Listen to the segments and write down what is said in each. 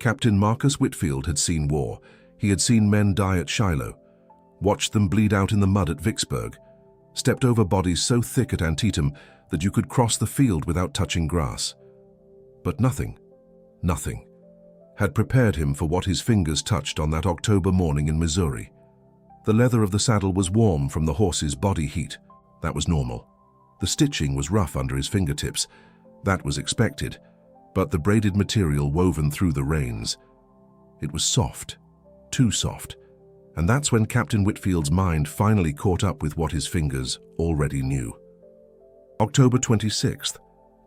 Captain Marcus Whitfield had seen war. He had seen men die at Shiloh, watched them bleed out in the mud at Vicksburg, stepped over bodies so thick at Antietam that you could cross the field without touching grass. But nothing had prepared him for what his fingers touched on that October morning in Missouri. The leather of the saddle was warm from the horse's body heat. That was normal. The stitching was rough under his fingertips. That was expected. But the braided material woven through the reins, it was soft, too soft. And that's when Captain Whitfield's mind finally caught up with what his fingers already knew. October 26th,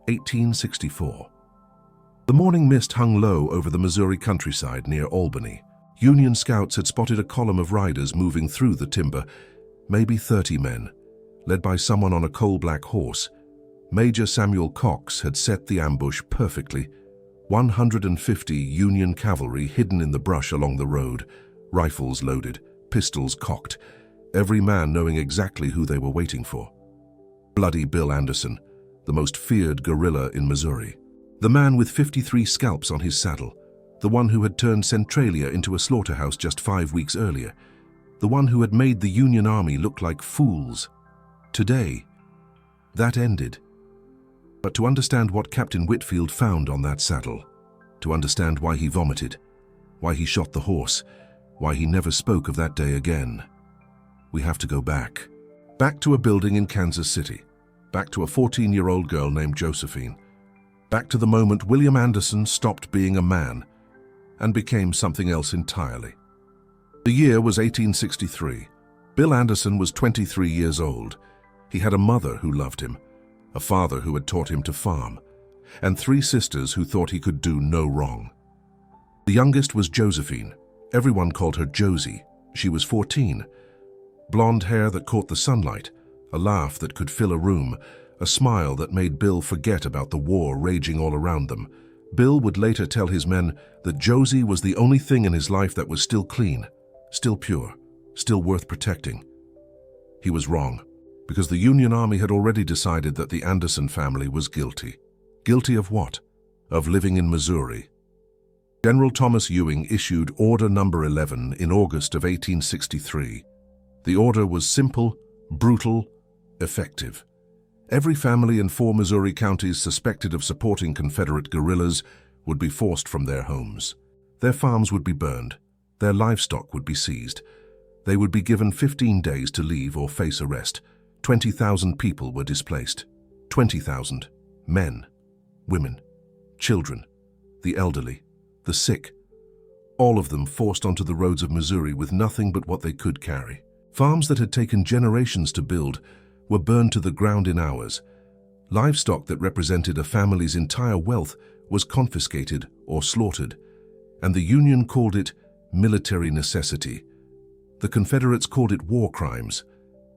1864. The morning mist hung low over the Missouri countryside near Albany. Union scouts had spotted a column of riders moving through the timber, maybe 30 men, led by someone on a coal-black horse. Major Samuel Cox had set the ambush perfectly. 150 Union cavalry hidden in the brush along the road, rifles loaded, pistols cocked, every man knowing exactly who they were waiting for. Bloody Bill Anderson, the most feared guerrilla in Missouri. The man with 53 scalps on his saddle, the one who had turned Centralia into a slaughterhouse just 5 weeks earlier, the one who had made the Union Army look like fools. Today, that ended. But to understand what Captain Whitfield found on that saddle, to understand why he vomited, why he shot the horse, why he never spoke of that day again, we have to go back. Back to a building in Kansas City. Back to a 14-year-old girl named Josephine. Back to the moment William Anderson stopped being a man and became something else entirely. The year was 1863. Bill Anderson was 23 years old. He had a mother who loved him, a father who had taught him to farm, and 3 sisters who thought he could do no wrong. The youngest was Josephine. Everyone called her Josie. She was 14. Blonde hair that caught the sunlight, a laugh that could fill a room, a smile that made Bill forget about the war raging all around them. Bill would later tell his men that Josie was the only thing in his life that was still clean, still pure, still worth protecting. He was wrong, because the Union Army had already decided that the Anderson family was guilty. Guilty of what? Of living in Missouri. General Thomas Ewing issued Order Number 11 in August of 1863. The order was simple, brutal, effective. Every family in 4 Missouri counties suspected of supporting Confederate guerrillas would be forced from their homes. Their farms would be burned. Their livestock would be seized. They would be given 15 days to leave or face arrest. 20,000 people were displaced. 20,000 men, women, children, the elderly, the sick, all of them forced onto the roads of Missouri with nothing but what they could carry. Farms that had taken generations to build were burned to the ground in hours. Livestock that represented a family's entire wealth was confiscated or slaughtered, and the Union called it military necessity. The Confederates called it war crimes.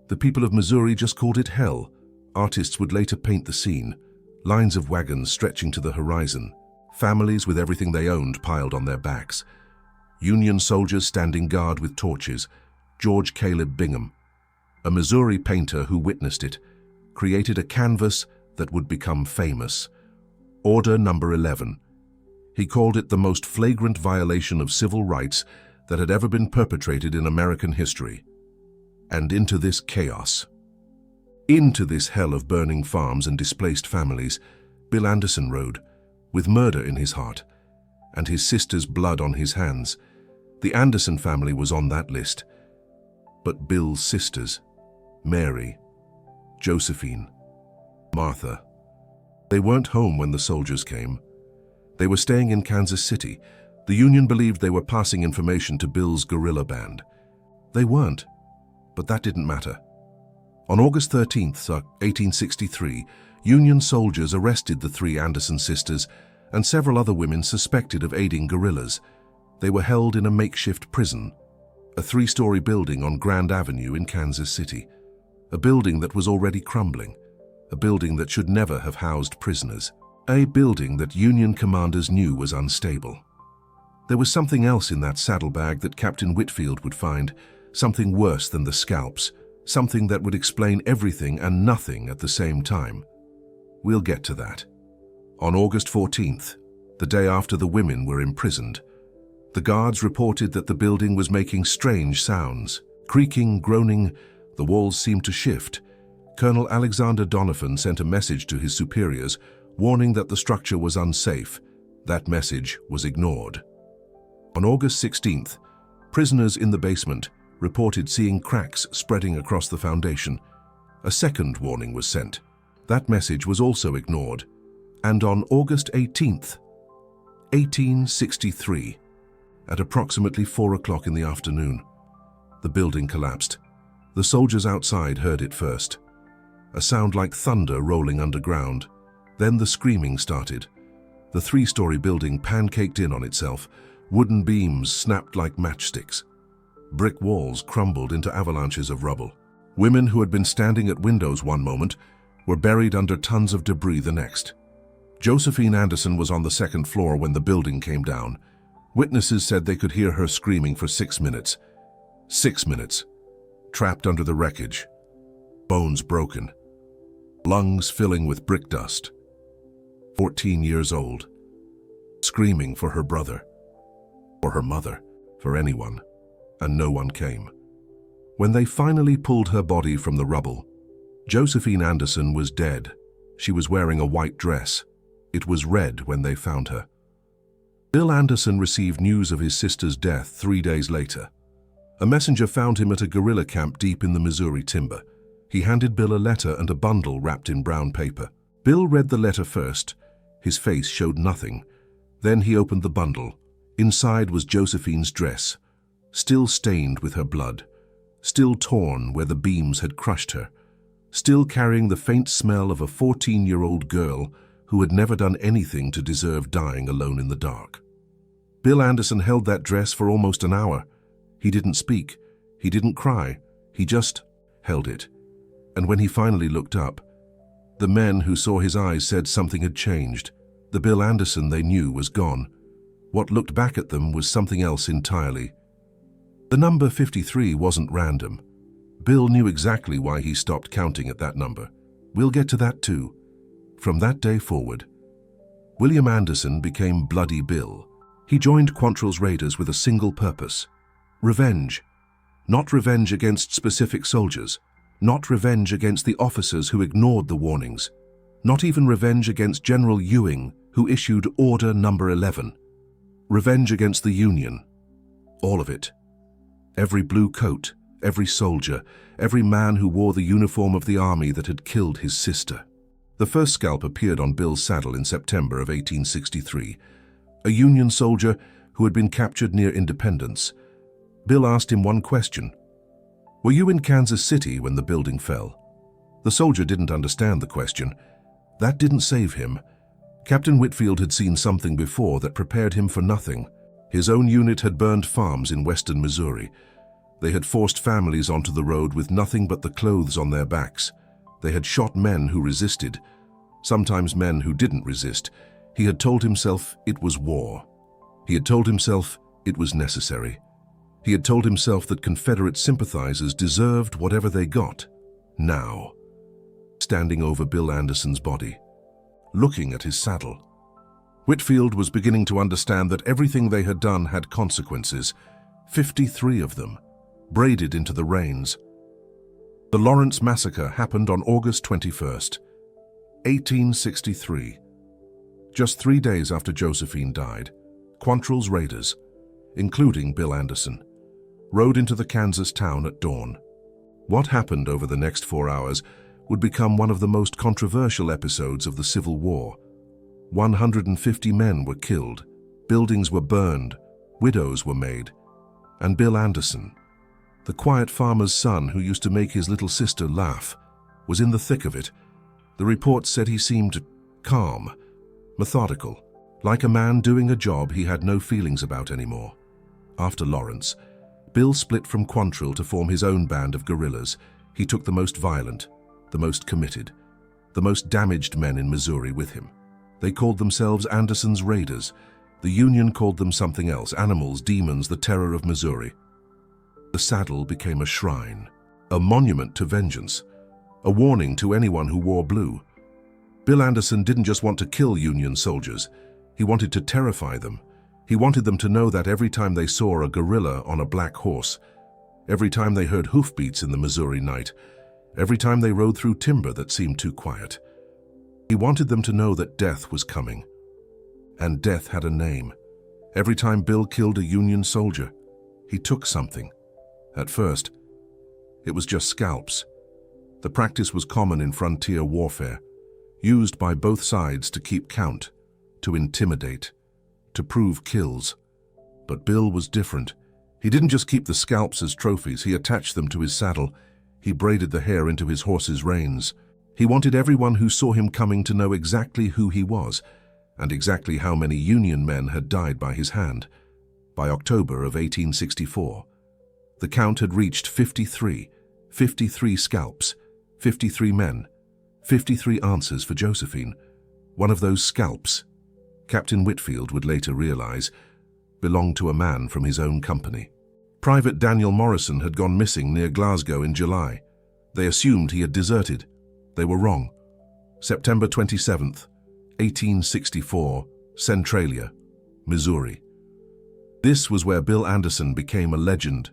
The people of Missouri just called it hell. Artists would later paint the scene, lines of wagons stretching to the horizon, families with everything they owned piled on their backs, Union soldiers standing guard with torches. George Caleb Bingham, a Missouri painter who witnessed it, created a canvas that would become famous. Order Number 11. He called it the most flagrant violation of civil rights that had ever been perpetrated in American history. And into this chaos, into this hell of burning farms and displaced families, Bill Anderson rode, with murder in his heart, and his sister's blood on his hands. The Anderson family was on that list. But Bill's sisters, Mary, Josephine, Martha, they weren't home when the soldiers came. They were staying in Kansas City. The Union believed they were passing information to Bill's guerrilla band. They weren't, but that didn't matter. On August 13th, 1863, Union soldiers arrested the 3 Anderson sisters and several other women suspected of aiding guerrillas. They were held in a makeshift prison, a 3-story building on Grand Avenue in Kansas City, a building that was already crumbling, a building that should never have housed prisoners, a building that Union commanders knew was unstable. There was something else in that saddlebag that Captain Whitfield would find, something worse than the scalps, something that would explain everything and nothing at the same time. We'll get to that. On August 14th, the day after the women were imprisoned. The guards reported that the building was making strange sounds. Creaking, groaning, the walls seemed to shift. Colonel Alexander Donovan sent a message to his superiors, warning that the structure was unsafe. That message was ignored. On August 16th, prisoners in the basement reported seeing cracks spreading across the foundation. A second warning was sent. That message was also ignored. And on August 18th, 1863, at approximately 4 o'clock in the afternoon, the building collapsed. The soldiers outside heard it first. A sound like thunder rolling underground. Then the screaming started. The 3-story building pancaked in on itself. Wooden beams snapped like matchsticks. Brick walls crumbled into avalanches of rubble. Women who had been standing at windows one moment were buried under tons of debris the next. Josephine Anderson was on the second floor when the building came down. Witnesses said they could hear her screaming for 6 minutes. 6 minutes. Trapped under the wreckage. Bones broken. Lungs filling with brick dust. 14 years old. Screaming for her brother. For her mother. For anyone. And no one came. When they finally pulled her body from the rubble, Josephine Anderson was dead. She was wearing a white dress. It was red when they found her. Bill Anderson received news of his sister's death 3 days later. A messenger found him at a guerrilla camp deep in the Missouri timber. He handed Bill a letter and a bundle wrapped in brown paper. Bill read the letter first. His face showed nothing. Then he opened the bundle. Inside was Josephine's dress, still stained with her blood, still torn where the beams had crushed her, still carrying the faint smell of a 14-year-old girl who had never done anything to deserve dying alone in the dark. Bill Anderson held that dress for almost an hour. He didn't speak. He didn't cry. He just held it. And when he finally looked up, the men who saw his eyes said something had changed. The Bill Anderson they knew was gone. What looked back at them was something else entirely. The number 53 wasn't random. Bill knew exactly why he stopped counting at that number. We'll get to that too. From that day forward, William Anderson became Bloody Bill. He joined Quantrill's raiders with a single purpose: revenge. Not revenge against specific soldiers, not revenge against the officers who ignored the warnings, not even revenge against General Ewing, who issued Order Number 11. Revenge against the Union. All of it. Every blue coat, every soldier, every man who wore the uniform of the army that had killed his sister. The first scalp appeared on Bill's saddle in September of 1863. A Union soldier who had been captured near Independence. Bill asked him one question. "Were you in Kansas City when the building fell?" The soldier didn't understand the question. That didn't save him. Captain Whitfield had seen something before that prepared him for nothing. His own unit had burned farms in western Missouri. They had forced families onto the road with nothing but the clothes on their backs. They had shot men who resisted, sometimes men who didn't resist. He had told himself it was war. He had told himself it was necessary. He had told himself that Confederate sympathizers deserved whatever they got. Now, standing over Bill Anderson's body, looking at his saddle, Whitfield was beginning to understand that everything they had done had consequences, 53 of them, braided into the reins. The Lawrence Massacre happened on August 21st, 1863. Just 3 days after Josephine died, Quantrill's raiders, including Bill Anderson, rode into the Kansas town at dawn. What happened over the next 4 hours would become one of the most controversial episodes of the Civil War. 150 men were killed, buildings were burned, widows were made, and Bill Anderson, the quiet farmer's son who used to make his little sister laugh, was in the thick of it. The reports said he seemed calm, methodical, like a man doing a job he had no feelings about anymore. After Lawrence, Bill split from Quantrill to form his own band of guerrillas. He took the most violent, the most committed, the most damaged men in Missouri with him. They called themselves Anderson's Raiders. The Union called them something else: animals, demons, the terror of Missouri. The saddle became a shrine, a monument to vengeance, a warning to anyone who wore blue. Bill Anderson didn't just want to kill Union soldiers. He wanted to terrify them. He wanted them to know that every time they saw a guerrilla on a black horse, every time they heard hoofbeats in the Missouri night, every time they rode through timber that seemed too quiet, he wanted them to know that death was coming. And death had a name. Every time Bill killed a Union soldier, he took something. At first, it was just scalps. The practice was common in frontier warfare, used by both sides to keep count, to intimidate, to prove kills. But Bill was different. He didn't just keep the scalps as trophies, he attached them to his saddle. He braided the hair into his horse's reins. He wanted everyone who saw him coming to know exactly who he was, and exactly how many Union men had died by his hand. By October of 1864, the count had reached 53 scalps, 53 men, 53 answers for Josephine. One of those scalps, Captain Whitfield would later realize, belonged to a man from his own company. Private Daniel Morrison had gone missing near Glasgow in July. They assumed he had deserted. They were wrong. September 27th, 1864, Centralia, Missouri. This was where Bill Anderson became a legend.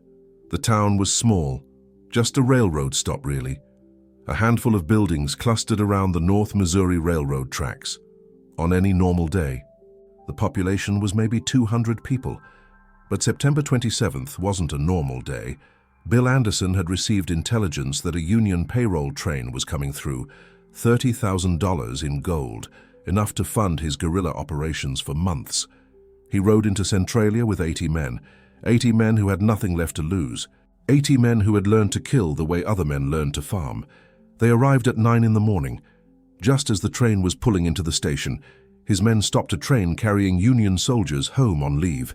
The town was small, just a railroad stop really. A handful of buildings clustered around the North Missouri Railroad tracks. On any normal day, the population was maybe 200 people. But September 27th wasn't a normal day. Bill Anderson had received intelligence that a Union payroll train was coming through, $30,000 in gold, enough to fund his guerrilla operations for months. He rode into Centralia with 80 men who had nothing left to lose, 80 men who had learned to kill the way other men learned to farm. They arrived at 9 in the morning. Just as the train was pulling into the station, his men stopped a train carrying Union soldiers home on leave,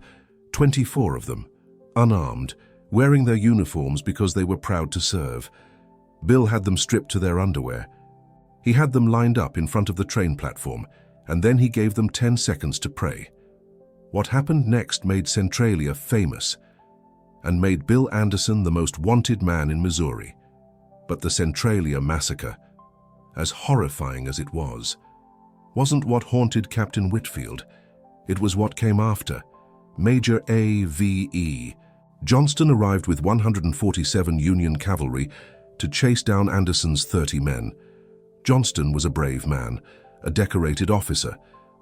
24 of them, unarmed, wearing their uniforms because they were proud to serve. Bill had them stripped to their underwear. He had them lined up in front of the train platform, and then he gave them 10 seconds to pray. What happened next made Centralia famous and made Bill Anderson the most wanted man in Missouri. But the Centralia massacre, as horrifying as it was, wasn't what haunted Captain Whitfield. It was what came after. Major A.V.E. Johnston arrived with 147 Union cavalry to chase down Anderson's 30 men. Johnston was a brave man, a decorated officer,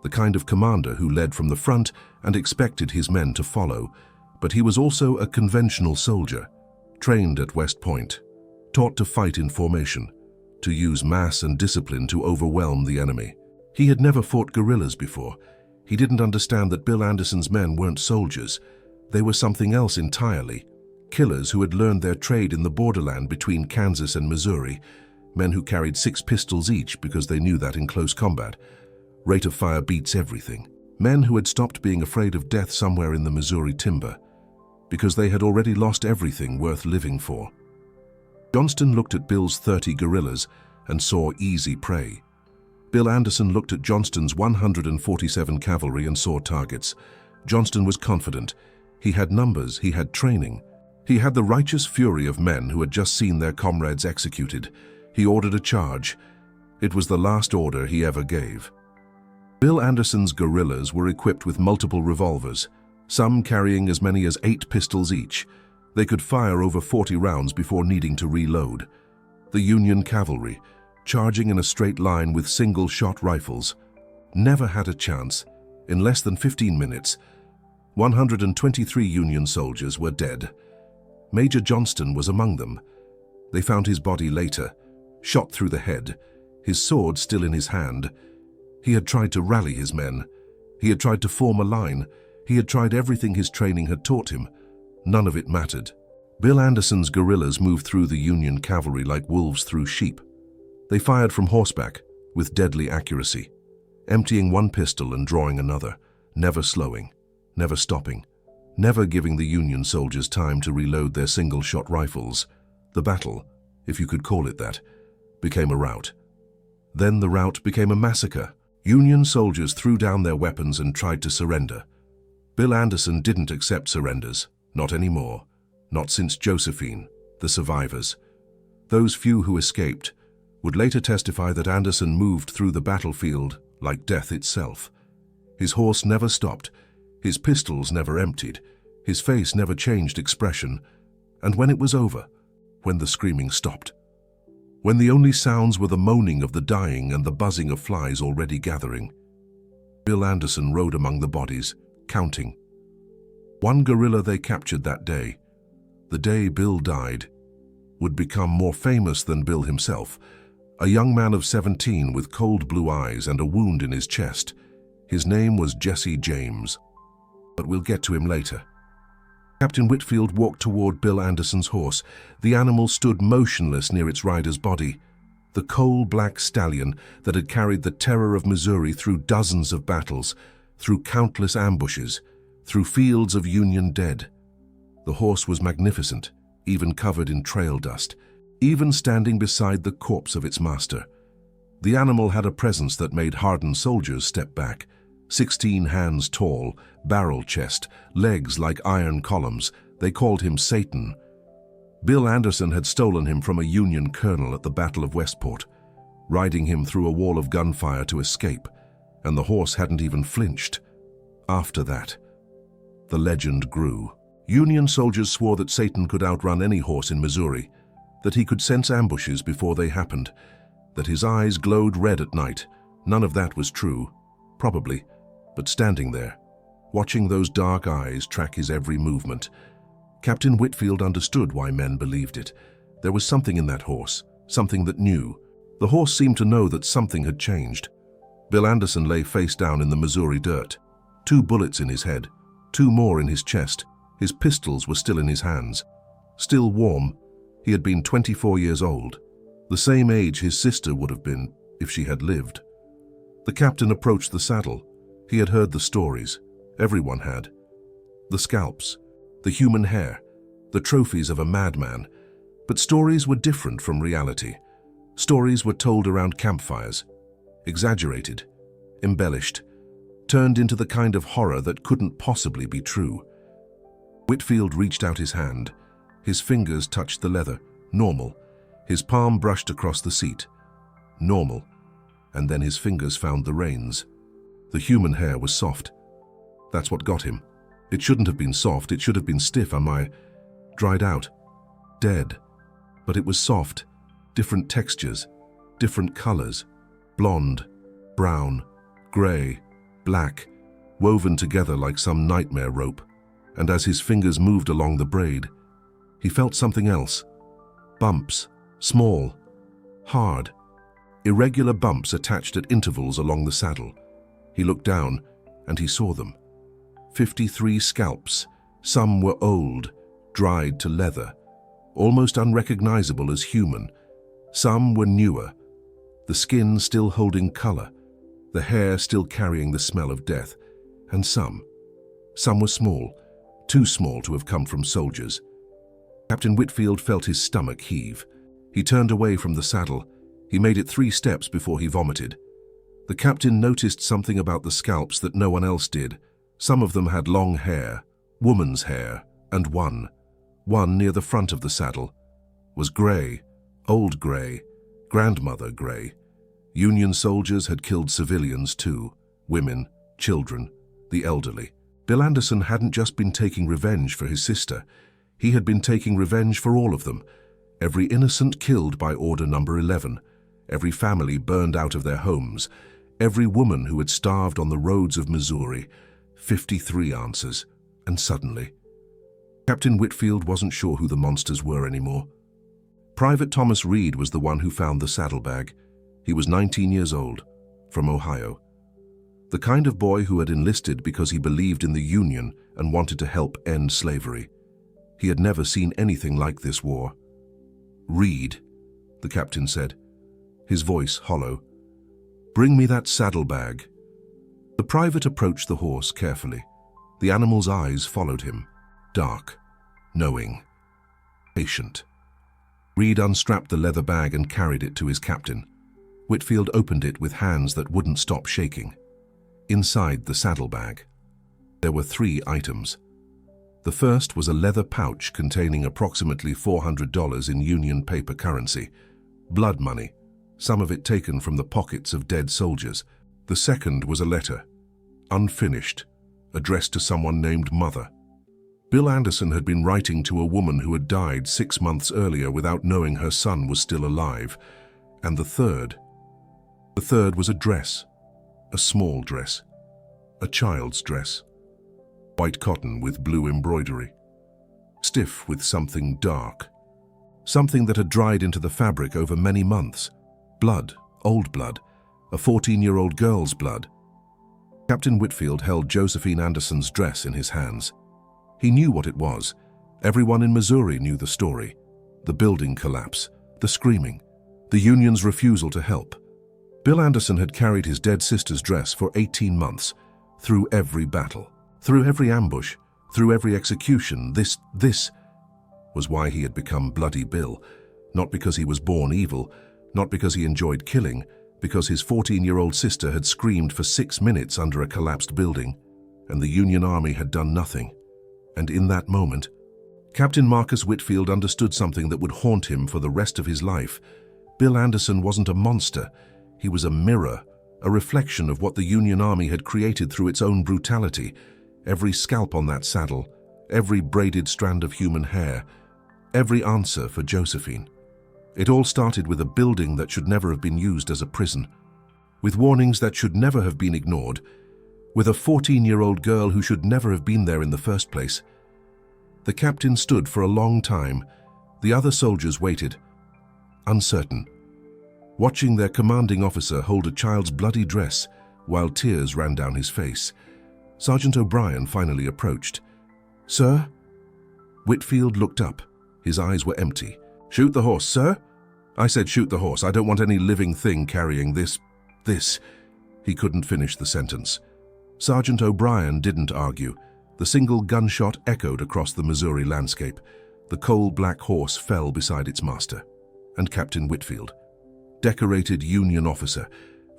the kind of commander who led from the front and expected his men to follow. But he was also a conventional soldier, trained at West Point, taught to fight in formation, to use mass and discipline to overwhelm the enemy. He had never fought guerrillas before. He didn't understand that Bill Anderson's men weren't soldiers. They were something else entirely. Killers who had learned their trade in the borderland between Kansas and Missouri, men who carried 6 pistols each because they knew that in close combat. Rate of fire beats everything. Men who had stopped being afraid of death somewhere in the Missouri timber, because they had already lost everything worth living for. Johnston looked at Bill's 30 guerrillas and saw easy prey. Bill Anderson looked at Johnston's 147 cavalry and saw targets. Johnston was confident. He had numbers, he had training. He had the righteous fury of men who had just seen their comrades executed. He ordered a charge. It was the last order he ever gave. Bill Anderson's guerrillas were equipped with multiple revolvers, some carrying as many as 8 pistols each. They could fire over 40 rounds before needing to reload. The Union cavalry, charging in a straight line with single-shot rifles, never had a chance. In less than 15 minutes, 123 Union soldiers were dead. Major Johnston was among them. They found his body later, shot through the head, his sword still in his hand. He had tried to rally his men. He had tried to form a line. He had tried everything his training had taught him. None of it mattered. Bill Anderson's guerrillas moved through the Union cavalry like wolves through sheep. They fired from horseback with deadly accuracy, emptying one pistol and drawing another, never slowing, never stopping, never giving the Union soldiers time to reload their single-shot rifles. The battle, if you could call it that, became a rout. Then the rout became a massacre. Union soldiers threw down their weapons and tried to surrender. Bill Anderson didn't accept surrenders, not anymore, not since Josephine, the survivors. Those few who escaped would later testify that Anderson moved through the battlefield like death itself. His horse never stopped, his pistols never emptied, his face never changed expression, and when it was over, when the screaming stopped, when the only sounds were the moaning of the dying and the buzzing of flies already gathering, Bill Anderson rode among the bodies, counting. One gorilla they captured that day, the day Bill died, would become more famous than Bill himself, a young man of 17 with cold blue eyes and a wound in his chest. His name was Jesse James, but we'll get to him later. Captain Whitfield walked toward Bill Anderson's horse. The animal stood motionless near its rider's body, the coal-black stallion that had carried the terror of Missouri through dozens of battles, through countless ambushes, through fields of Union dead. The horse was magnificent, even covered in trail dust, even standing beside the corpse of its master. The animal had a presence that made hardened soldiers step back. 16 hands tall, barrel chest, legs like iron columns. They called him Satan. Bill Anderson had stolen him from a Union colonel at the Battle of Westport, riding him through a wall of gunfire to escape, and the horse hadn't even flinched. After that, the legend grew. Union soldiers swore that Satan could outrun any horse in Missouri, that he could sense ambushes before they happened, that his eyes glowed red at night. None of that was true, probably, but standing there, watching those dark eyes track his every movement, Captain Whitfield understood why men believed it. There was something in that horse, something that knew. The horse seemed to know that something had changed. Bill Anderson lay face down in the Missouri dirt, 2 bullets in his head, 2 more in his chest. His pistols were still in his hands, still warm. He had been 24 years old, the same age his sister would have been if she had lived. The captain approached the saddle. He had heard the stories. Everyone had. The scalps, the human hair, the trophies of a madman. But stories were different from reality. Stories were told around campfires, exaggerated, embellished, turned into the kind of horror that couldn't possibly be true. Whitfield reached out his hand. His fingers touched the leather. Normal. His palm brushed across the seat. Normal. And then his fingers found the reins. The human hair was soft. That's what got him. It shouldn't have been soft, it should have been stiff, dried out, dead. But it was soft, different textures, different colors, blonde, brown, gray, black, woven together like some nightmare rope. And as his fingers moved along the braid, he felt something else. Bumps, small, hard, irregular bumps attached at intervals along the saddle. He looked down, and he saw them. 53 scalps. Some were old, dried to leather, almost unrecognizable as human. Some were newer, the skin still holding color, the hair still carrying the smell of death. And some were small, too small to have come from soldiers. Captain Whitfield felt his stomach heave. He turned away from the saddle. He made it 3 steps before he vomited. The captain noticed something about the scalps that no one else did. Some of them had long hair, woman's hair, and one near the front of the saddle, was gray, old gray, grandmother gray. Union soldiers had killed civilians too, women, children, the elderly. Bill Anderson hadn't just been taking revenge for his sister. He had been taking revenge for all of them. Every innocent killed by Order Number 11, every family burned out of their homes, every woman who had starved on the roads of Missouri. 53 answers, and suddenly, Captain Whitfield wasn't sure who the monsters were anymore. Private Thomas Reed was the one who found the saddlebag. He was 19 years old, from Ohio. The kind of boy who had enlisted because he believed in the Union and wanted to help end slavery. He had never seen anything like this war. "Reed," the captain said, his voice hollow. "Bring me that saddlebag." The private approached the horse carefully. The animal's eyes followed him, dark, knowing, patient. Reed unstrapped the leather bag and carried it to his captain. Whitfield opened it with hands that wouldn't stop shaking. Inside the saddlebag, there were 3 items. The first was a leather pouch containing approximately $400 in Union paper currency, blood money, some of it taken from the pockets of dead soldiers. The second was a letter, unfinished, addressed to someone named Mother. Bill Anderson had been writing to a woman who had died 6 months earlier without knowing her son was still alive. And the third was a dress, a small dress, a child's dress. White cotton with blue embroidery, stiff with something dark, something that had dried into the fabric over many months. Blood, old blood, a 14-year-old girl's blood. Captain Whitfield held Josephine Anderson's dress in his hands. He knew what it was. Everyone in Missouri knew the story. The building collapse, the screaming, the Union's refusal to help. Bill Anderson had carried his dead sister's dress for 18 months, through every battle, through every ambush, through every execution. This was why he had become Bloody Bill. Not because he was born evil, not because he enjoyed killing, because his 14-year-old sister had screamed for 6 minutes under a collapsed building, and the Union Army had done nothing. And in that moment, Captain Marcus Whitfield understood something that would haunt him for the rest of his life. Bill Anderson wasn't a monster. He was a mirror, a reflection of what the Union Army had created through its own brutality. Every scalp on that saddle, every braided strand of human hair, every answer for Josephine. It all started with a building that should never have been used as a prison, with warnings that should never have been ignored, with a 14-year-old girl who should never have been there in the first place. The captain stood for a long time. The other soldiers waited, uncertain, watching their commanding officer hold a child's bloody dress while tears ran down his face. Sergeant O'Brien finally approached. "Sir?" Whitfield looked up. His eyes were empty. "Shoot the horse, sir?" "I said shoot the horse. I don't want any living thing carrying this. He couldn't finish the sentence. Sergeant O'Brien didn't argue. The single gunshot echoed across the Missouri landscape. The coal-black horse fell beside its master. And Captain Whitfield, decorated Union officer,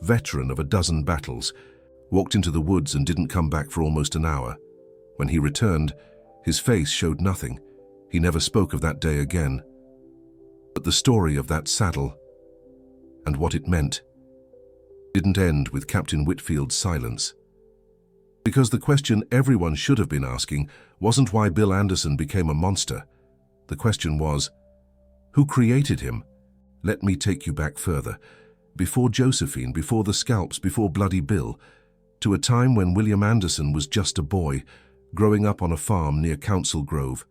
veteran of a dozen battles, walked into the woods and didn't come back for almost an hour. When he returned, his face showed nothing. He never spoke of that day again. But the story of that saddle, and what it meant, didn't end with Captain Whitfield's silence. Because the question everyone should have been asking wasn't why Bill Anderson became a monster. The question was, who created him? Let me take you back further, before Josephine, before the scalps, before Bloody Bill, to a time when William Anderson was just a boy, growing up on a farm near Council Grove,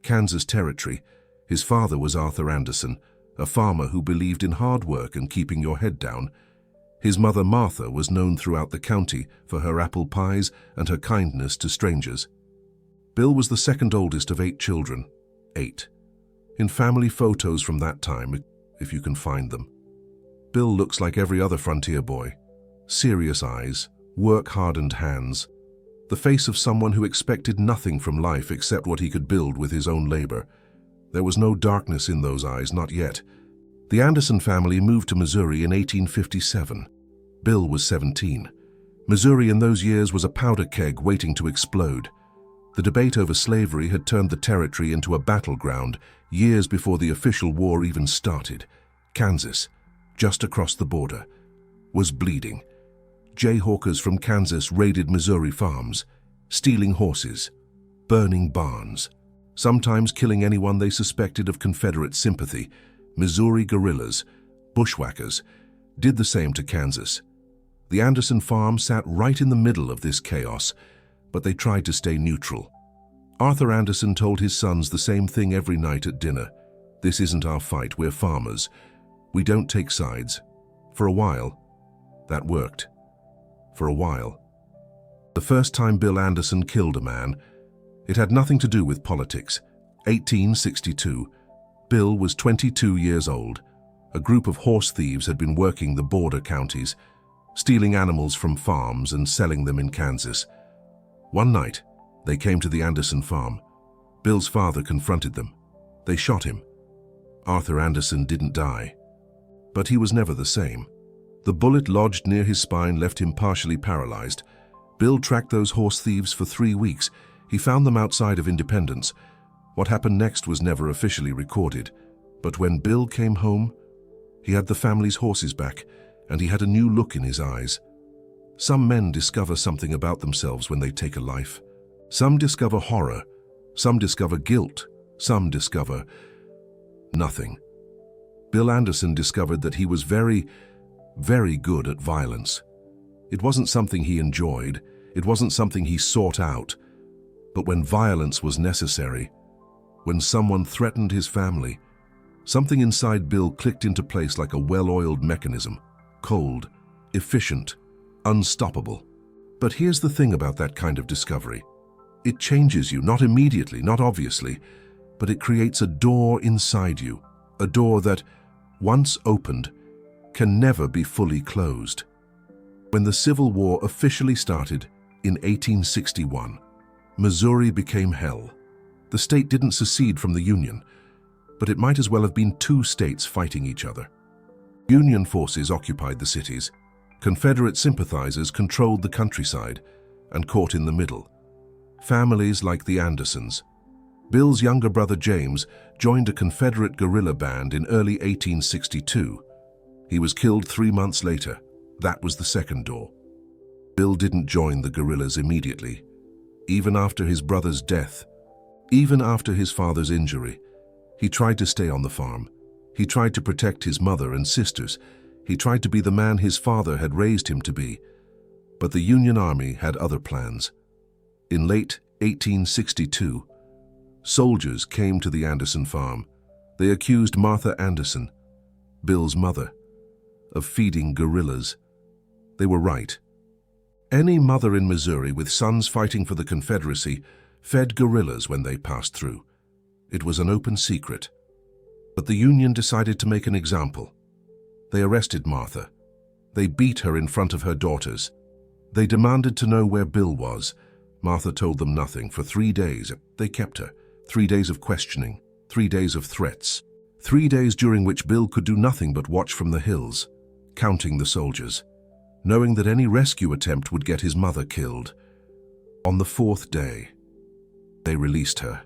Kansas Territory. His father was Arthur Anderson, a farmer who believed in hard work and keeping your head down. His mother Martha was known throughout the county for her apple pies and her kindness to strangers. Bill was the second oldest of 8 children. 8. In family photos from that time, if you can find them, Bill looks like every other frontier boy. Serious eyes, work-hardened hands, the face of someone who expected nothing from life except what he could build with his own labor. There was no darkness in those eyes, not yet. The Anderson family moved to Missouri in 1857. Bill was 17. Missouri in those years was a powder keg waiting to explode. The debate over slavery had turned the territory into a battleground years before the official war even started. Kansas, just across the border, was bleeding. Jayhawkers from Kansas raided Missouri farms, stealing horses, burning barns, sometimes killing anyone they suspected of Confederate sympathy. Missouri guerrillas, bushwhackers, did the same to Kansas. The Anderson farm sat right in the middle of this chaos, but they tried to stay neutral. Arthur Anderson told his sons the same thing every night at dinner. "This isn't our fight, we're farmers. We don't take sides." For a while, that worked. For a while. The first time Bill Anderson killed a man, it had nothing to do with politics. 1862. Bill was 22 years old. A group of horse thieves had been working the border counties, stealing animals from farms and selling them in Kansas. One night, they came to the Anderson farm. Bill's father confronted them. They shot him. Arthur Anderson didn't die, but he was never the same. The bullet lodged near his spine left him partially paralyzed. Bill tracked those horse thieves for 3 weeks. He found them outside of Independence. What happened next was never officially recorded, but when Bill came home, he had the family's horses back, and he had a new look in his eyes. Some men discover something about themselves when they take a life. Some discover horror, some discover guilt, some discover nothing. Bill Anderson discovered that he was very, very good at violence. It wasn't something he enjoyed, it wasn't something he sought out, but when violence was necessary, when someone threatened his family, something inside Bill clicked into place like a well-oiled mechanism, cold, efficient, unstoppable. But here's the thing about that kind of discovery. It changes you, not immediately, not obviously, but it creates a door inside you, a door that, once opened, can never be fully closed. When the Civil War officially started in 1861, Missouri became hell. The state didn't secede from the Union, but it might as well have been two states fighting each other. Union forces occupied the cities, Confederate sympathizers controlled the countryside, and caught in the middle. Families like the Andersons. Bill's younger brother James joined a Confederate guerrilla band in early 1862. He was killed 3 months later. That was the second door. Bill didn't join the guerrillas immediately. Even after his brother's death, even after his father's injury, he tried to stay on the farm. He tried to protect his mother and sisters. He tried to be the man his father had raised him to be. But the Union Army had other plans. In late 1862, soldiers came to the Anderson farm. They accused Martha Anderson, Bill's mother, of feeding guerrillas. They were right. Any mother in Missouri with sons fighting for the Confederacy fed guerrillas when they passed through. It was an open secret. But the Union decided to make an example. They arrested Martha. They beat her in front of her daughters. They demanded to know where Bill was. Martha told them nothing. For 3 days, they kept her. 3 days of questioning, 3 days of threats. 3 days during which Bill could do nothing but watch from the hills, counting the soldiers, knowing that any rescue attempt would get his mother killed. On the 4th day, they released her.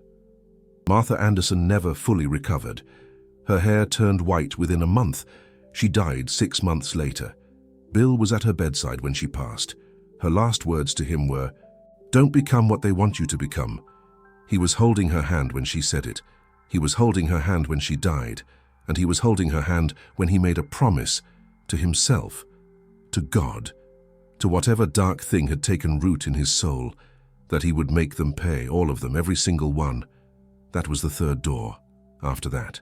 Martha Anderson never fully recovered. Her hair turned white within a month. She died 6 months later. Bill was at her bedside when she passed. Her last words to him were, "Don't become what they want you to become." He was holding her hand when she said it. He was holding her hand when she died. And he was holding her hand when he made a promise to himself, to God, to whatever dark thing had taken root in his soul, that he would make them pay, all of them, every single one. That was the third door. After that,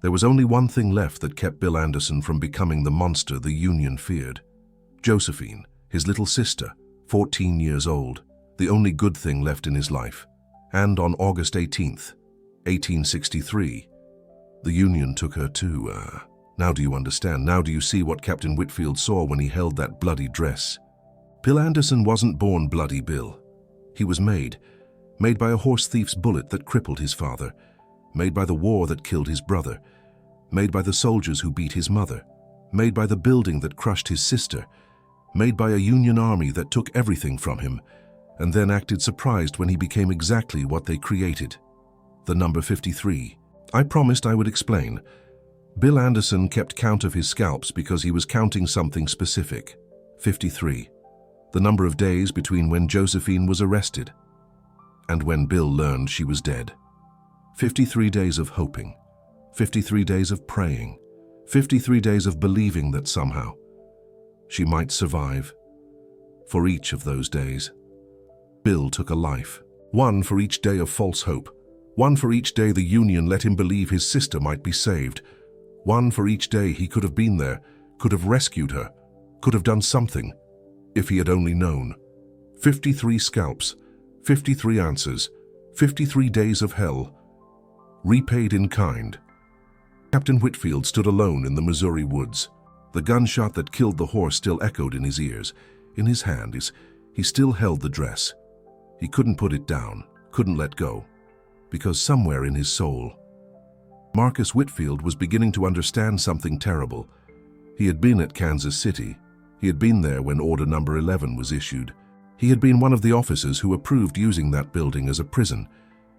there was only one thing left that kept Bill Anderson from becoming the monster the Union feared. Josephine, his little sister, 14 years old, the only good thing left in his life. And on August 18th, 1863, the Union took her too. Now do you understand? Now do you see what Captain Whitfield saw when he held that bloody dress? Bill Anderson wasn't born Bloody Bill. He was made by a horse thief's bullet that crippled his father, made by the war that killed his brother, made by the soldiers who beat his mother, made by the building that crushed his sister, made by a Union army that took everything from him, and then acted surprised when he became exactly what they created. The number 53. I promised I would explain. Bill Anderson kept count of his scalps because he was counting something specific. 53. The number of days between when Josephine was arrested and when Bill learned she was dead. 53 days of hoping. 53 days of praying. 53 days of believing that somehow she might survive. For each of those days, Bill took a life. One for each day of false hope. One for each day the Union let him believe his sister might be saved. One for each day he could have been there, could have rescued her, could have done something, if he had only known. 53 scalps, 53 answers, 53 days of hell, repaid in kind. Captain Whitfield stood alone in the Missouri woods. The gunshot that killed the horse still echoed in his ears. In his hand, he still held the dress. He couldn't put it down, couldn't let go, because somewhere in his soul, Marcus Whitfield was beginning to understand something terrible. He had been at Kansas City. He had been there when Order Number 11 was issued. He had been one of the officers who approved using that building as a prison.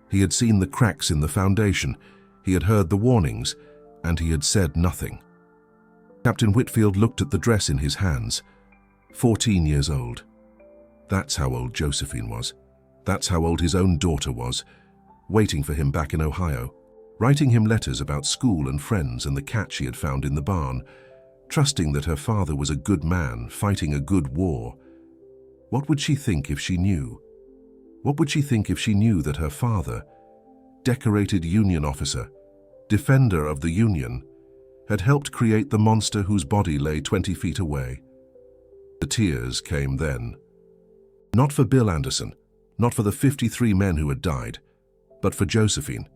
He had seen the cracks in the foundation. He had heard the warnings, and he had said nothing. Captain Whitfield looked at the dress in his hands. 14 years old. That's how old Josephine was. That's how old his own daughter was, waiting for him back in Ohio, writing him letters about school and friends and the cat she had found in the barn, trusting that her father was a good man fighting a good war. What would she think if she knew? What would she think if she knew that her father, decorated Union officer, defender of the Union, had helped create the monster whose body lay 20 feet away? The tears came then. Not for Bill Anderson, not for the 53 men who had died, but for Josephine,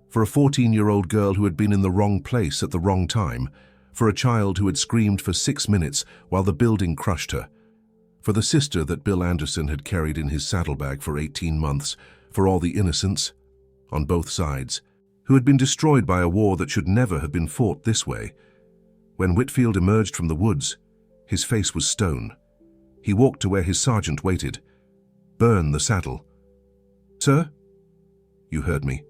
for a 14-year-old girl who had been in the wrong place at the wrong time, for a child who had screamed for 6 minutes while the building crushed her, for the sister that Bill Anderson had carried in his saddlebag for 18 months, for all the innocents, on both sides, who had been destroyed by a war that should never have been fought this way. When Whitfield emerged from the woods, his face was stone. He walked to where his sergeant waited. "Burn the saddle." "Sir?" "You heard me.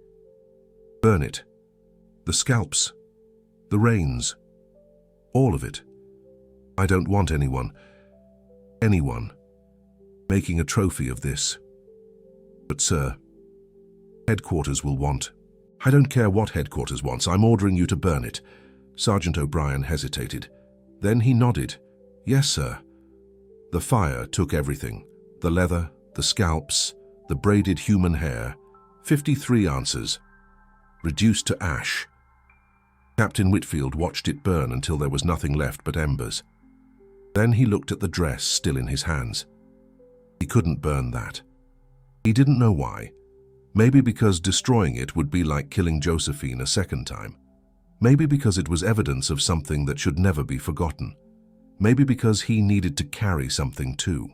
Burn it. The scalps. The reins. All of it. I don't want anyone making a trophy of this. But sir, headquarters will want. I don't care what headquarters wants. I'm ordering you to burn it." Sergeant O'Brien hesitated. Then he nodded. "Yes, sir." The fire took everything. The leather, the scalps, the braided human hair. 53 answers. Reduced to ash. Captain Whitfield watched it burn until there was nothing left but embers. Then he looked at the dress still in his hands. He couldn't burn that. He didn't know why. Maybe because destroying it would be like killing Josephine a second time. Maybe because it was evidence of something that should never be forgotten. Maybe because he needed to carry something too.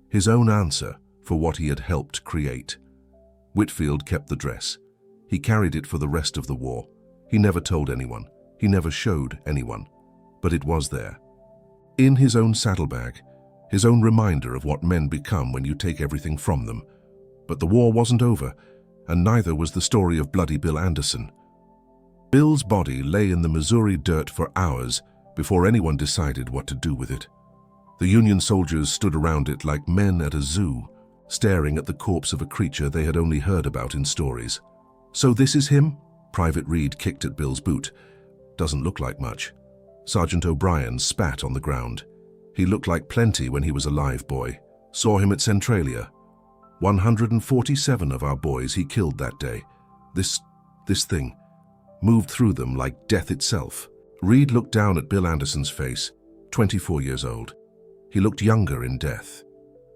His own answer for what he had helped create. Whitfield kept the dress. He carried it for the rest of the war. He never told anyone. He never showed anyone. But it was there. In his own saddlebag, his own reminder of what men become when you take everything from them. But the war wasn't over, and neither was the story of bloody Bill Anderson. Bill's body lay in the Missouri dirt for hours before anyone decided what to do with it. The Union soldiers stood around it like men at a zoo, staring at the corpse of a creature they had only heard about in stories. "So this is him?" Private Reed kicked at Bill's boot. "Doesn't look like much." Sergeant O'Brien spat on the ground. "He looked like plenty when he was a live boy. Saw him at Centralia. 147 of our boys he killed that day. This thing moved through them like death itself." Reed looked down at Bill Anderson's face, 24 years old. He looked younger in death.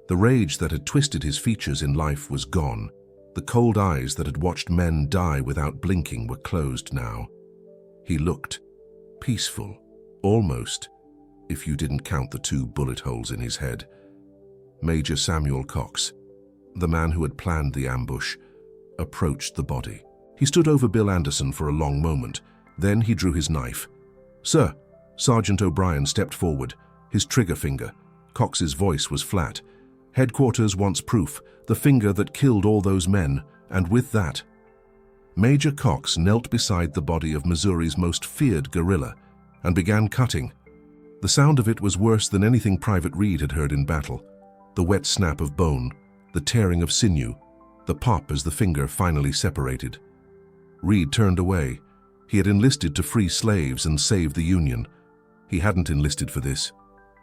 The rage that had twisted his features in life was gone. The cold eyes that had watched men die without blinking were closed now. He looked peaceful, almost, if you didn't count the 2 bullet holes in his head. Major Samuel Cox, the man who had planned the ambush, approached the body. He stood over Bill Anderson for a long moment. Then he drew his knife. "Sir." Sergeant O'Brien stepped forward, his trigger finger. Cox's voice was flat. "Headquarters wants proof, the finger that killed all those men, and with that." Major Cox knelt beside the body of Missouri's most feared guerrilla and began cutting. The sound of it was worse than anything Private Reed had heard in battle. The wet snap of bone, the tearing of sinew, the pop as the finger finally separated. Reed turned away. He had enlisted to free slaves and save the Union. He hadn't enlisted for this.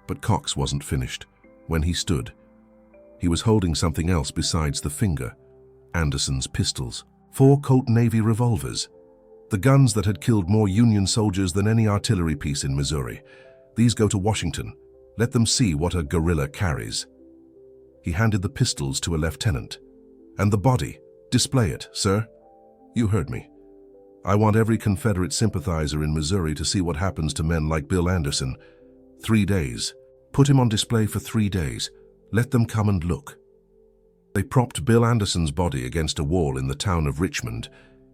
But Cox wasn't finished. When he stood, he was holding something else besides the finger. Anderson's pistols. 4 Colt Navy revolvers. The guns that had killed more Union soldiers than any artillery piece in Missouri. "These go to Washington. Let them see what a guerrilla carries." He handed the pistols to a lieutenant. "And the body. Display it, sir." "You heard me. I want every Confederate sympathizer in Missouri to see what happens to men like Bill Anderson. 3 days. Put him on display for 3 days. Let them come and look." They propped Bill Anderson's body against a wall in the town of Richmond.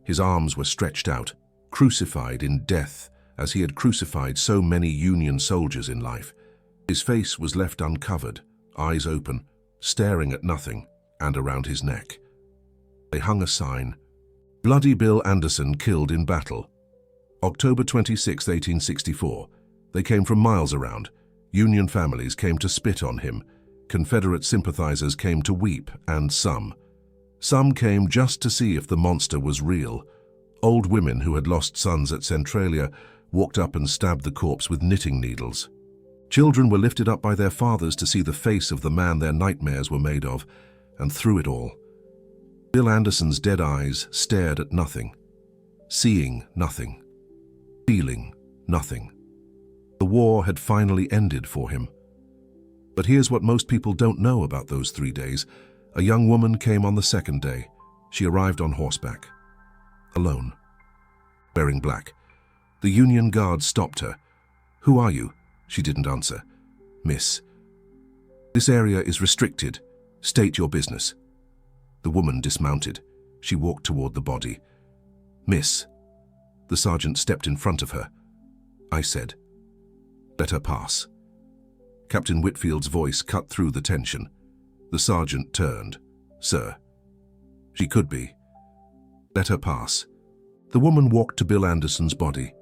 His arms were stretched out, crucified in death, as he had crucified so many Union soldiers in life. His face was left uncovered, eyes open, staring at nothing, and around his neck. They hung a sign, "Bloody Bill Anderson killed in battle. October 26, 1864. They came from miles around. Union families came to spit on him. Confederate sympathizers came to weep, and some came just to see if the monster was real. Old women who had lost sons at Centralia walked up and stabbed the corpse with knitting needles. Children were lifted up by their fathers to see the face of the man their nightmares were made of, and through it all, Bill Anderson's dead eyes stared at nothing, seeing nothing, feeling nothing. The war had finally ended for him. But here's what most people don't know about those 3 days. A young woman came on the second day. She arrived on horseback, alone, wearing black. The Union guard stopped her. "Who are you?" She didn't answer. "Miss, this area is restricted. State your business." The woman dismounted. She walked toward the body. "Miss." The sergeant stepped in front of her. "I said, let her pass." Captain Whitfield's voice cut through the tension. The sergeant turned. "Sir." "She could be. Let her pass." The woman walked to Bill Anderson's body.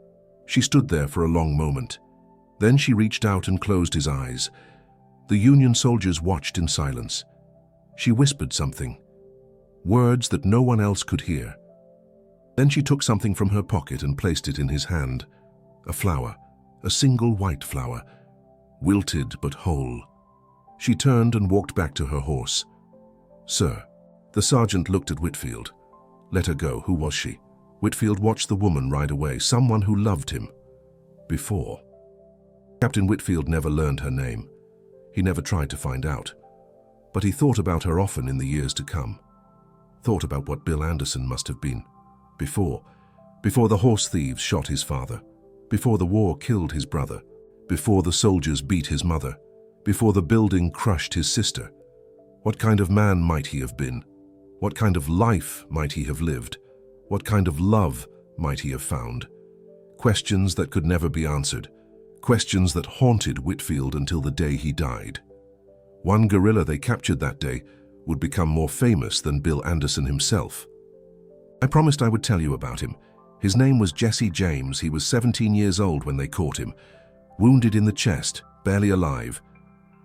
She stood there for a long moment. Then she reached out and closed his eyes. The Union soldiers watched in silence. She whispered something, words that no one else could hear. Then she took something from her pocket and placed it in his hand. A flower, a single white flower, wilted but whole. She turned and walked back to her horse. "Sir." The sergeant looked at Whitfield. "Let her go. Who was she?" Whitfield watched the woman ride away, someone who loved him. Before. Captain Whitfield never learned her name. He never tried to find out. But he thought about her often in the years to come. Thought about what Bill Anderson must have been. Before the horse thieves shot his father. Before the war killed his brother. Before the soldiers beat his mother. Before the building crushed his sister. What kind of man might he have been? What kind of life might he have lived? What kind of love might he have found? Questions that could never be answered. Questions that haunted Whitfield until the day he died. One guerrilla they captured that day would become more famous than Bill Anderson himself. I promised I would tell you about him. His name was Jesse James. He was 17 years old when they caught him. Wounded in the chest, barely alive.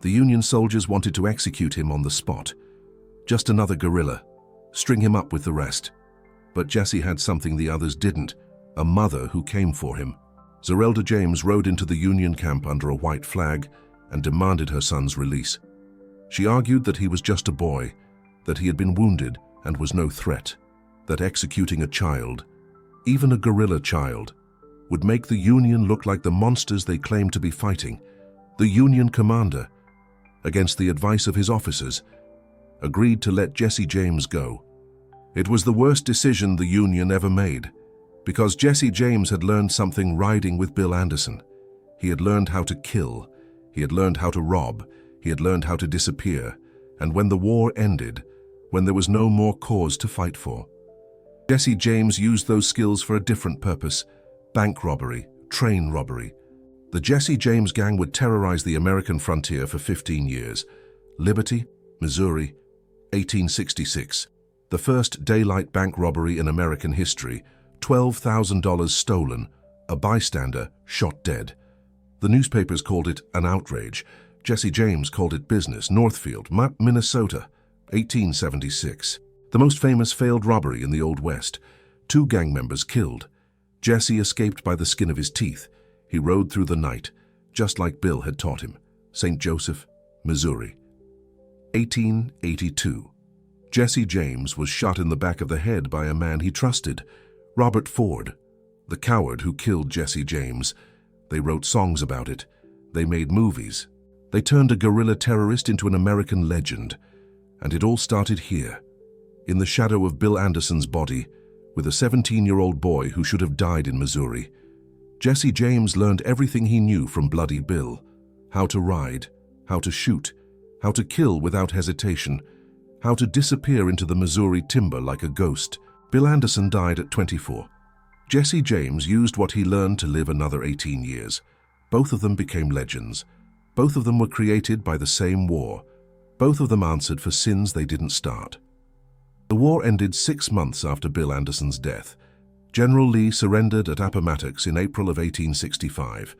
The Union soldiers wanted to execute him on the spot. Just another guerrilla. String him up with the rest. But Jesse had something the others didn't. A mother who came for him. Zerelda James rode into the Union camp under a white flag and demanded her son's release. She argued that he was just a boy, that he had been wounded and was no threat, that executing a child, even a guerrilla child, would make the Union look like the monsters they claimed to be fighting. The Union commander, against the advice of his officers, agreed to let Jesse James go. It was the worst decision the Union ever made, because Jesse James had learned something riding with Bill Anderson. He had learned how to kill, he had learned how to rob, he had learned how to disappear, and when the war ended, when there was no more cause to fight for, Jesse James used those skills for a different purpose: bank robbery, train robbery. The Jesse James gang would terrorize the American frontier for 15 years. Liberty, Missouri, 1866. The first daylight bank robbery in American history. $12,000 stolen. A bystander shot dead. The newspapers called it an outrage. Jesse James called it business. Northfield, Minnesota, 1876. The most famous failed robbery in the Old West. 2 gang members killed. Jesse escaped by the skin of his teeth. He rode through the night, just like Bill had taught him. St. Joseph, Missouri. 1882. Jesse James was shot in the back of the head by a man he trusted, Robert Ford, the coward who killed Jesse James. They wrote songs about it. They made movies. They turned a guerrilla terrorist into an American legend. And it all started here, in the shadow of Bill Anderson's body, with a 17-year-old boy who should have died in Missouri. Jesse James learned everything he knew from Bloody Bill: how to ride, how to shoot, how to kill without hesitation, how to disappear into the Missouri timber like a ghost. Bill Anderson died at 24. Jesse James used what he learned to live another 18 years. Both of them became legends. Both of them were created by the same war. Both of them answered for sins they didn't start. The war ended 6 months after Bill Anderson's death. General Lee surrendered at Appomattox in April of 1865.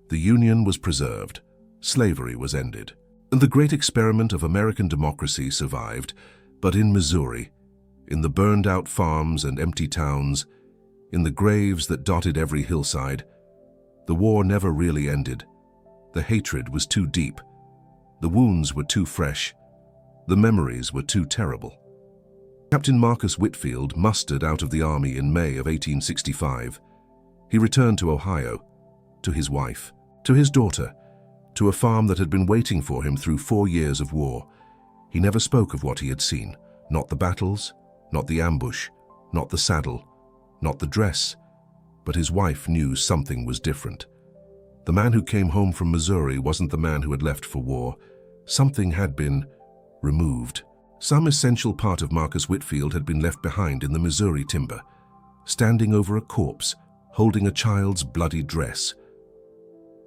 The Union was preserved. slavery was ended. And the great experiment of American democracy survived, but in Missouri, in the burned-out farms and empty towns, in the graves that dotted every hillside, the war never really ended. The hatred was too deep. The wounds were too fresh. The memories were too terrible. Captain Marcus Whitfield mustered out of the army in May of 1865. He returned to Ohio, to his wife, to his daughter, to a farm that had been waiting for him through 4 years of war. He never spoke of what he had seen, not the battles, not the ambush, not the saddle, not the dress, but his wife knew something was different. The man who came home from Missouri wasn't the man who had left for war. Something had been removed. Some essential part of Marcus Whitfield had been left behind in the Missouri timber, standing over a corpse, holding a child's bloody dress.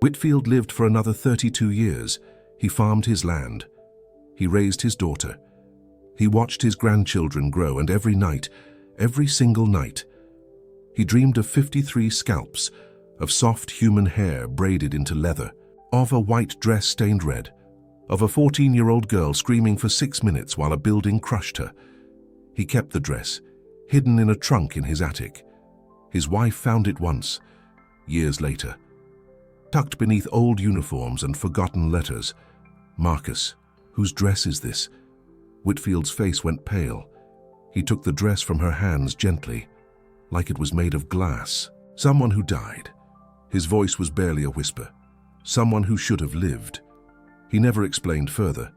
Whitfield lived for another 32 years. He farmed his land. He raised his daughter. He watched his grandchildren grow, and every night, every single night, he dreamed of 53 scalps, of soft human hair braided into leather, of a white dress stained red, of a 14-year-old girl screaming for 6 minutes while a building crushed her. He kept the dress, hidden in a trunk in his attic. His wife found it once, years later, tucked beneath old uniforms and forgotten letters. "Marcus, whose dress is this?" Whitfield's face went pale. He took the dress from her hands gently, like it was made of glass. "Someone who died." His voice was barely a whisper. "Someone who should have lived." He never explained further.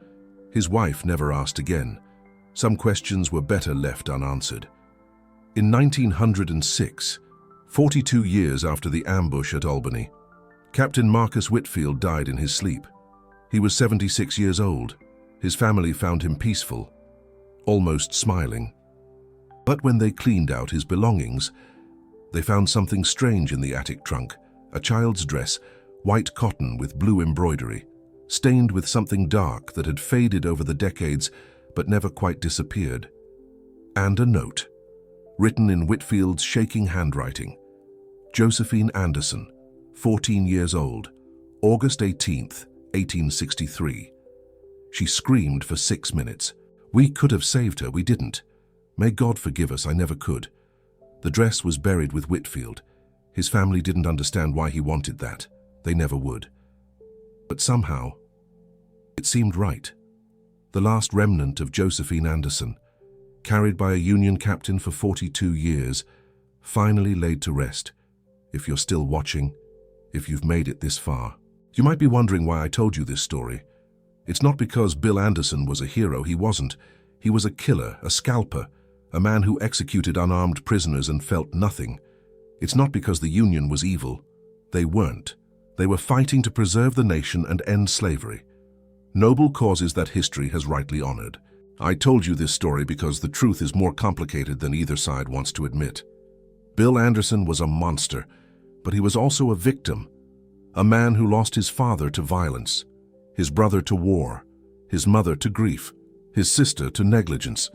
His wife never asked again. Some questions were better left unanswered. In 1906, 42 years after the ambush at Albany, Captain Marcus Whitfield died in his sleep. He was 76 years old. His family found him peaceful, almost smiling. But when they cleaned out his belongings, they found something strange in the attic trunk: a child's dress, white cotton with blue embroidery, stained with something dark that had faded over the decades but never quite disappeared. And a note, written in Whitfield's shaking handwriting. "Josephine Anderson, 14 years old, August 18th, 1863. She screamed for 6 minutes. We could have saved her, we didn't. May God forgive us, I never could." The dress was buried with Whitfield. His family didn't understand why he wanted that. They never would. But somehow, it seemed right. The last remnant of Josephine Anderson, carried by a Union captain for 42 years, finally laid to rest. If you're still watching, if you've made it this far. You might be wondering why I told you this story. It's not because Bill Anderson was a hero. He wasn't. He was a killer, a scalper, a man who executed unarmed prisoners and felt nothing. It's not because the Union was evil. They weren't. They were fighting to preserve the nation and end slavery. Noble causes that history has rightly honored. I told you this story because the truth is more complicated than either side wants to admit. Bill Anderson was a monster, but he was also a victim, a man who lost his father to violence, his brother to war, his mother to grief, his sister to negligence,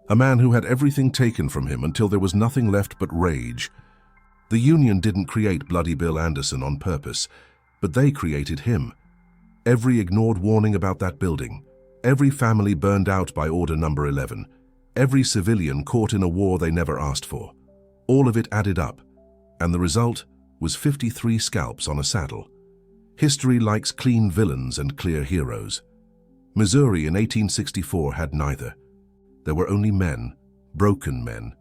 a man who had everything taken from him until there was nothing left but rage. The Union didn't create Bloody Bill Anderson on purpose, but they created him. Every ignored warning about that building, every family burned out by Order Number 11, every civilian caught in a war they never asked for, all of it added up, and the result was 53 scalps on a saddle. History likes clean villains and clear heroes. Missouri in 1864 had neither. There were only men, broken men,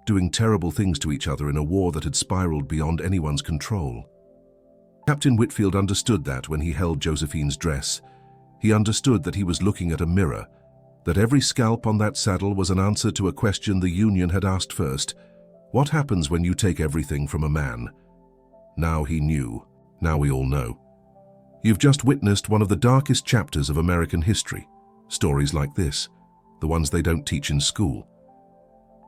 doing terrible things to each other in a war that had spiraled beyond anyone's control. Captain Whitfield understood that when he held Josephine's dress. He understood that he was looking at a mirror, that every scalp on that saddle was an answer to a question the Union had asked first. What happens when you take everything from a man? Now he knew. Now we all know. You've just witnessed one of the darkest chapters of American history. Stories like this, the ones they don't teach in school.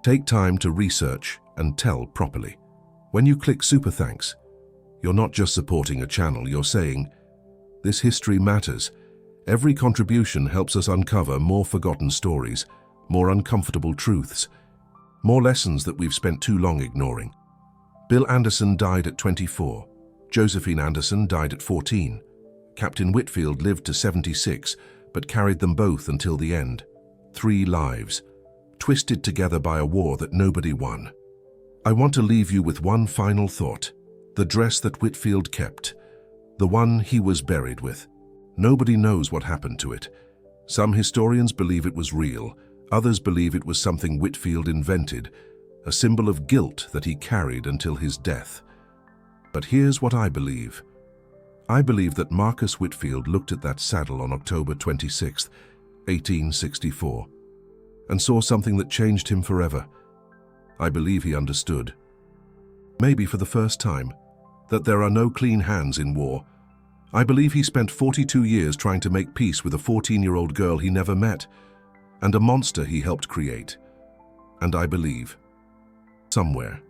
Take time to research and tell properly. When you click Super Thanks, you're not just supporting a channel, you're saying, this history matters. Every contribution helps us uncover more forgotten stories, more uncomfortable truths, more lessons that we've spent too long ignoring. Bill Anderson died at 24. Josephine Anderson died at 14. Captain Whitfield lived to 76, but carried them both until the end. 3 lives, twisted together by a war that nobody won. I want to leave you with one final thought. The dress that Whitfield kept, the one he was buried with. Nobody knows what happened to it. Some historians believe it was real, others believe it was something Whitfield invented, a symbol of guilt that he carried until his death. But here's what I believe. I believe that Marcus Whitfield looked at that saddle on October 26, 1864, and saw something that changed him forever. I believe he understood, maybe for the first time, that there are no clean hands in war. I believe he spent 42 years trying to make peace with a 14-year-old girl he never met, and a monster he helped create. And I believe, somewhere,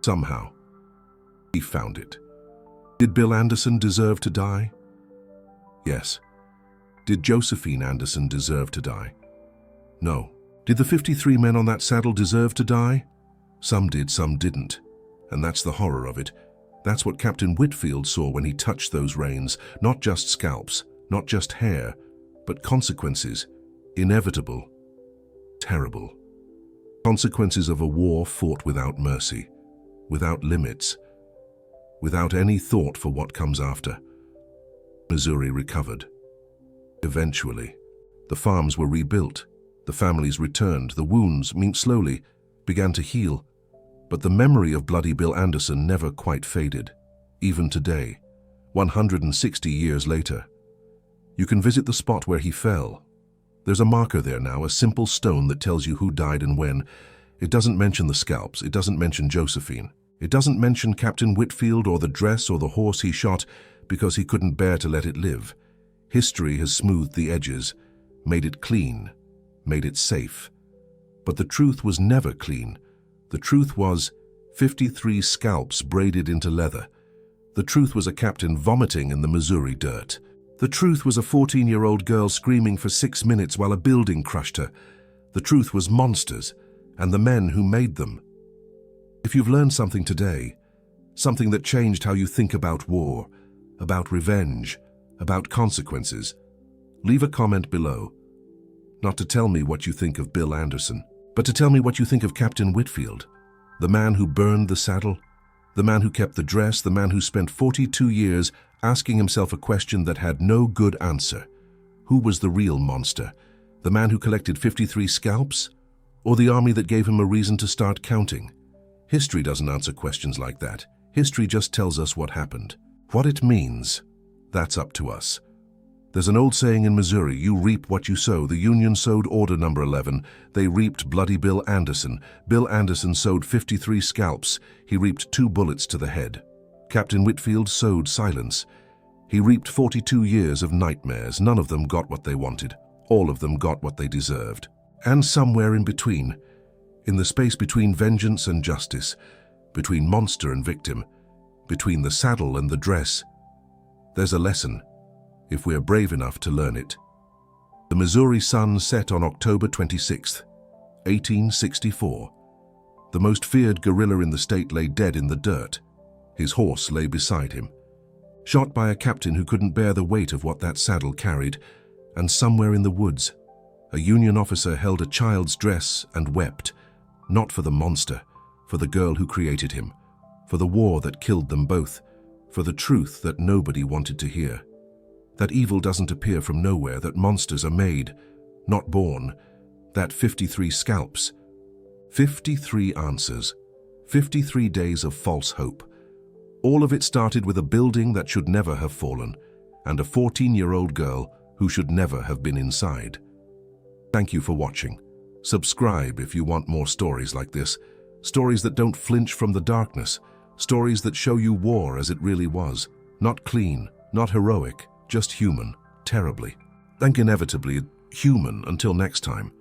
somehow, he found it. Did Bill Anderson deserve to die? Yes. Did Josephine Anderson deserve to die? No. Did the 53 men on that saddle deserve to die? Some did, some didn't. And that's the horror of it. That's what Captain Whitfield saw when he touched those reins. Not just scalps, not just hair, but consequences. Inevitable. Terrible. Consequences of a war fought without mercy, without limits, without any thought for what comes after. Missouri recovered. Eventually, the farms were rebuilt, the families returned, the wounds, slowly, began to heal. But the memory of Bloody Bill Anderson never quite faded, even today, 160 years later. You can visit the spot where he fell. There's a marker there now, a simple stone that tells you who died and when. It doesn't mention the scalps, it doesn't mention Josephine. It doesn't mention Captain Whitfield or the dress or the horse he shot because he couldn't bear to let it live. History has smoothed the edges, made it clean, made it safe. But the truth was never clean. The truth was 53 scalps braided into leather. The truth was a captain vomiting in the Missouri dirt. The truth was a 14-year-old girl screaming for 6 minutes while a building crushed her. The truth was monsters and the men who made them. If you've learned something today, something that changed how you think about war, about revenge, about consequences, leave a comment below. Not to tell me what you think of Bill Anderson, but to tell me what you think of Captain Whitfield, the man who burned the saddle, the man who kept the dress, the man who spent 42 years asking himself a question that had no good answer. Who was the real monster? The man who collected 53 scalps? Or the army that gave him a reason to start counting? History doesn't answer questions like that. History just tells us what happened. What it means, that's up to us. There's an old saying in Missouri, you reap what you sow. The Union sowed Order No. 11. They reaped Bloody Bill Anderson. Bill Anderson sowed 53 scalps. He reaped 2 bullets to the head. Captain Whitfield sowed silence. He reaped 42 years of nightmares. None of them got what they wanted. All of them got what they deserved. And somewhere in between, in the space between vengeance and justice, between monster and victim, between the saddle and the dress, there's a lesson, if we're brave enough to learn it. The Missouri sun set on October 26, 1864. The most feared guerrilla in the state lay dead in the dirt. His horse lay beside him, shot by a captain who couldn't bear the weight of what that saddle carried. And somewhere in the woods, a Union officer held a child's dress and wept, not for the monster, for the girl who created him, for the war that killed them both, for the truth that nobody wanted to hear. That evil doesn't appear from nowhere, that monsters are made, not born. That 53 scalps, 53 answers, 53 days of false hope. All of it started with a building that should never have fallen, and a 14-year-old girl who should never have been inside. Thank you for watching. Subscribe if you want more stories like this, stories that don't flinch from the darkness, stories that show you war as it really was, not clean, not heroic, just human, terribly, and inevitably human. Until next time.